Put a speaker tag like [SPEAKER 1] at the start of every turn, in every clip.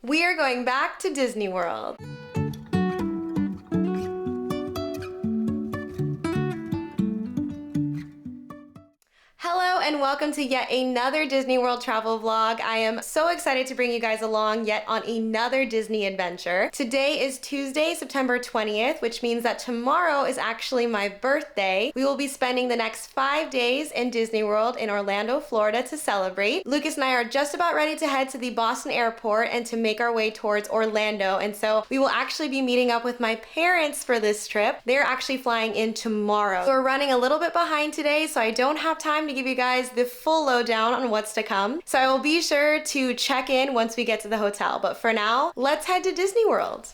[SPEAKER 1] We are going back to Disney World. Hello and welcome to yet another Disney World travel vlog. I am so excited to bring you guys along yet on another Disney adventure. Today is Tuesday, September 20th, which means that tomorrow is actually my birthday. We will be spending the next 5 days in Disney World in Orlando, Florida to celebrate. Lucas and I are just about ready to head to the Boston airport and to make our way towards Orlando. And so we will actually be meeting up with my parents for this trip. They're actually flying in tomorrow. So we're running a little bit behind today, so I don't have time to give you guys the full lowdown on what's to come. So I will be sure to check in once we get to the hotel. But for now, let's head to Disney World.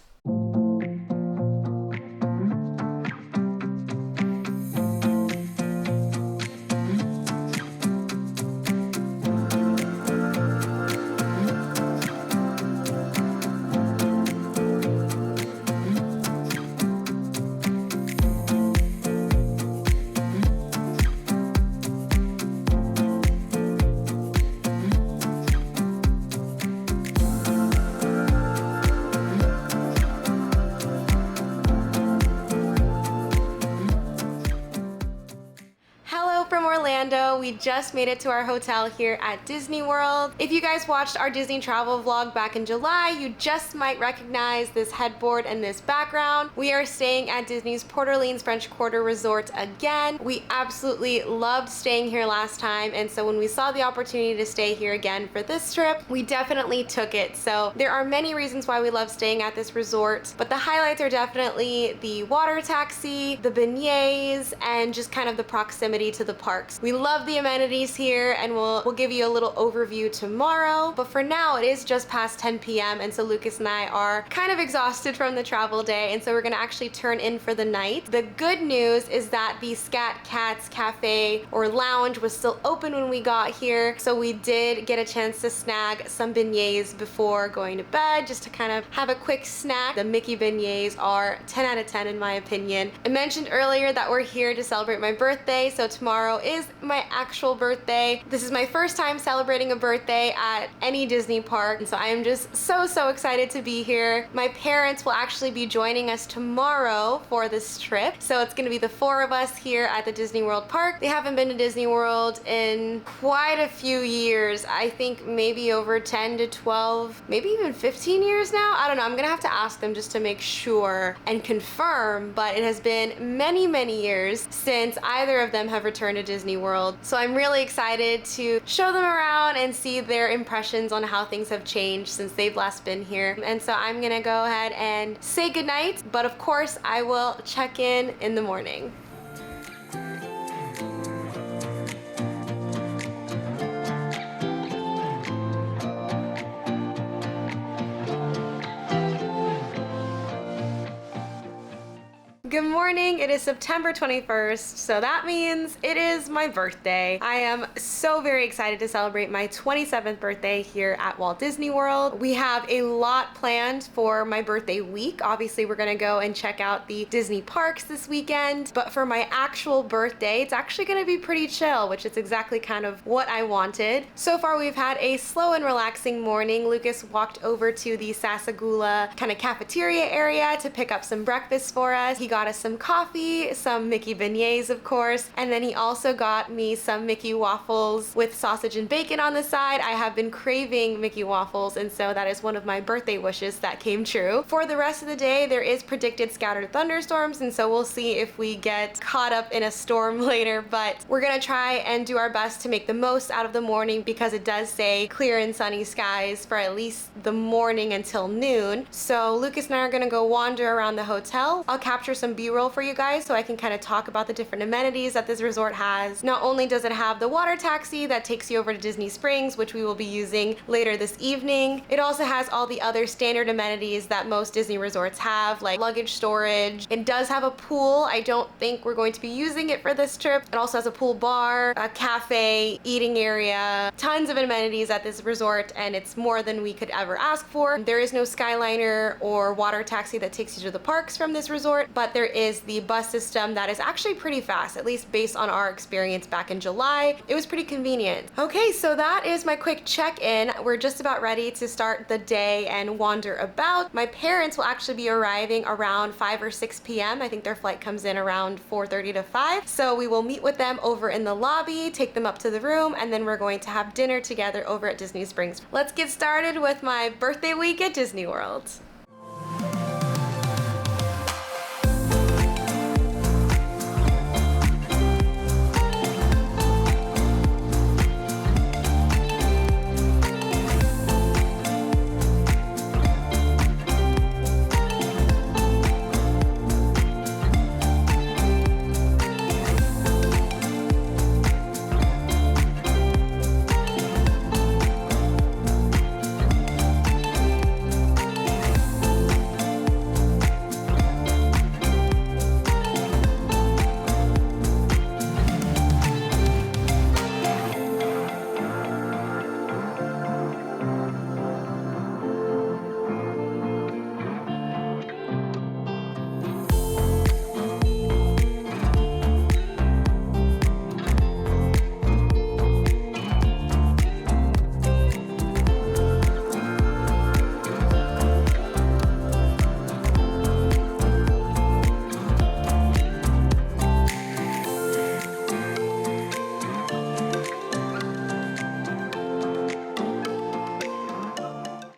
[SPEAKER 1] From Orlando. We just made it to our hotel here at Disney World. If you guys watched our Disney travel vlog back in July, you just might recognize this headboard and this background. We are staying at Disney's Port Orleans French Quarter Resort again. We absolutely loved staying here last time, and so when we saw the opportunity to stay here again for this trip, we definitely took it. So there are many reasons why we love staying at this resort, but the highlights are definitely the water taxi, the beignets, and just kind of the proximity to the parks. We love the amenities here, and we'll give you a little overview tomorrow, but for now it is just past 10 p.m. and so Lucas and I are kind of exhausted from the travel day, and so we're gonna actually turn in for the night. The good news is that the Scat Cats Cafe or lounge was still open when we got here, so we did get a chance to snag some beignets before going to bed, just to kind of have a quick snack. The Mickey beignets are 10 out of 10 in my opinion. I mentioned earlier that we're here to celebrate my birthday, so tomorrow is my actual birthday. This is my first time celebrating a birthday at any Disney park, and so I am just so excited to be here. My parents will actually be joining us tomorrow for this trip, so it's gonna be the four of us here at the Disney World park. They haven't been to Disney World in quite a few years. I think maybe over 10 to 12, maybe even 15 years now. I don't know, I'm gonna have to ask them just to make sure and confirm, but it has been many years since either of them have returned to Disney World. So I'm really excited to show them around and see their impressions on how things have changed since they've last been here. And so I'm gonna go ahead and say goodnight, but of course I will check in the morning. Good morning, it is September 21st, so that means it is my birthday. I am so very excited to celebrate my 27th birthday here at Walt Disney World. We have a lot planned for my birthday week. Obviously, we're gonna go and check out the Disney parks this weekend, but for my actual birthday, it's actually gonna be pretty chill, which is exactly kind of what I wanted. So far, we've had a slow and relaxing morning. Lucas walked over to the Sasagula kind of cafeteria area to pick up some breakfast for us. He got us some coffee, some Mickey beignets of course, and then he also got me some Mickey waffles with sausage and bacon on the side. I have been craving Mickey waffles, and so that is one of my birthday wishes that came true. For the rest of the day, there is predicted scattered thunderstorms, and so we'll see if we get caught up in a storm later, but we're gonna try and do our best to make the most out of the morning because it does say clear and sunny skies for at least the morning until noon. So Lucas and I are gonna go wander around the hotel. I'll capture some B-roll for you guys so I can kind of talk about the different amenities that this resort has. Not only does it have the water taxi that takes you over to Disney Springs, which we will be using later this evening, it also has all the other standard amenities that most Disney resorts have, like luggage storage. It does have a pool. I don't think we're going to be using it for this trip. It also has a pool bar, a cafe, eating area, tons of amenities at this resort, and it's more than we could ever ask for. There is no Skyliner or water taxi that takes you to the parks from this resort, but there is is the bus system that is actually pretty fast, at least based on our experience back in July. It was pretty convenient. Okay, so that is my quick check-in. We're just about ready to start the day and wander about. My parents will actually be arriving around 5 or 6 p.m. I think their flight comes in around 4:30 to 5. So we will meet with them over in the lobby, take them up to the room, and then we're going to have dinner together over at Disney Springs. Let's get started with my birthday week at Disney World.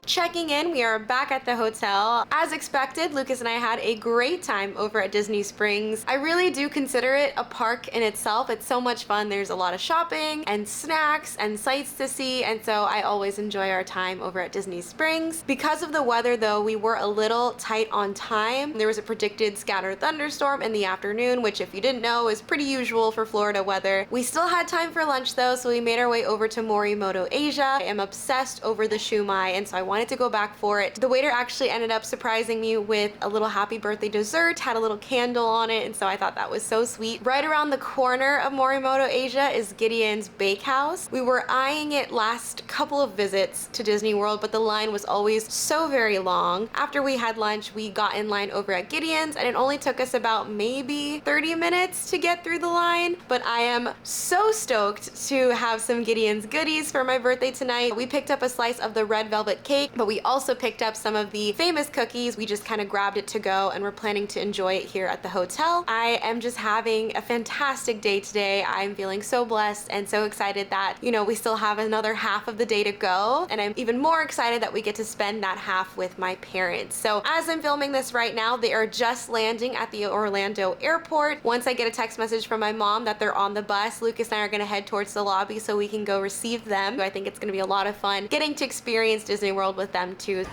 [SPEAKER 1] Checking in, we are back at the hotel. As expected, Lucas and I had a great time over at Disney Springs. I really do consider it a park in itself. It's so much fun. There's a lot of shopping and snacks and sights to see, and so I always enjoy our time over at Disney Springs. Because of the weather though, we were a little tight on time. There was a predicted scattered thunderstorm in the afternoon, which if you didn't know is pretty usual for Florida weather. We still had time for lunch though, so we made our way over to Morimoto Asia. I am obsessed over the shumai, and so I wanted to go back for it. The waiter actually ended up surprising me with a little happy birthday dessert, had a little candle on it, and so I thought that was so sweet. Right around the corner of Morimoto Asia is Gideon's Bakehouse. We were eyeing it last couple of visits to Disney World, but the line was always so very long. After we had lunch, we got in line over at Gideon's, and it only took us about maybe 30 minutes to get through the line, but I am so stoked to have some Gideon's goodies for my birthday tonight. We picked up a slice of the red velvet cake, but we also picked up some of the famous cookies. We just kind of grabbed it to go, and we're planning to enjoy it here at the hotel. I am just having a fantastic day today. I'm feeling so blessed and so excited that, you know, we still have another half of the day to go, and I'm even more excited that we get to spend that half with my parents. So as I'm filming this right now, they are just landing at the Orlando airport. Once I get a text message from my mom that they're on the bus, Lucas and I are gonna head towards the lobby so we can go receive them. I think it's gonna be a lot of fun getting to experience Disney World with them too.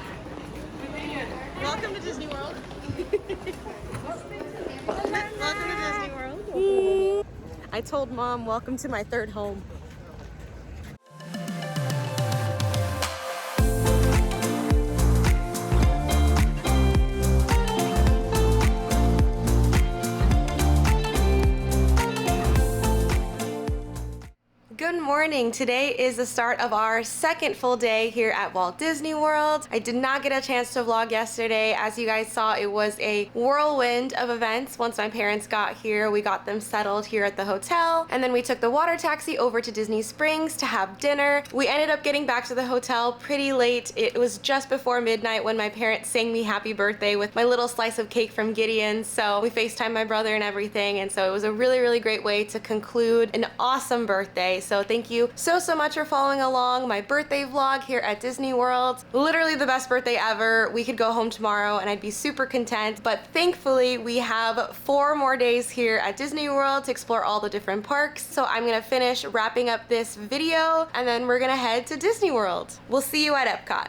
[SPEAKER 1] Welcome to Disney World. Welcome to Disney World. I told Mom, welcome to my third home. Good morning. Today is the start of our second full day here at Walt Disney World. I did not get a chance to vlog yesterday. As you guys saw, it was a whirlwind of events. Once my parents got here, we got them settled here at the hotel, and then we took the water taxi over to Disney Springs to have dinner. We ended up getting back to the hotel pretty late. It was just before midnight when my parents sang me happy birthday with my little slice of cake from Gideon. So we FaceTimed my brother and everything, and so it was a really great way to conclude an awesome birthday. So thank you so much for following along my birthday vlog here at Disney World. Literally the best birthday ever. We could go home tomorrow and I'd be super content, but thankfully we have 4 more days here at Disney World to explore all the different parks. So I'm gonna finish wrapping up this video and then we're gonna head to Disney World. We'll see you at Epcot.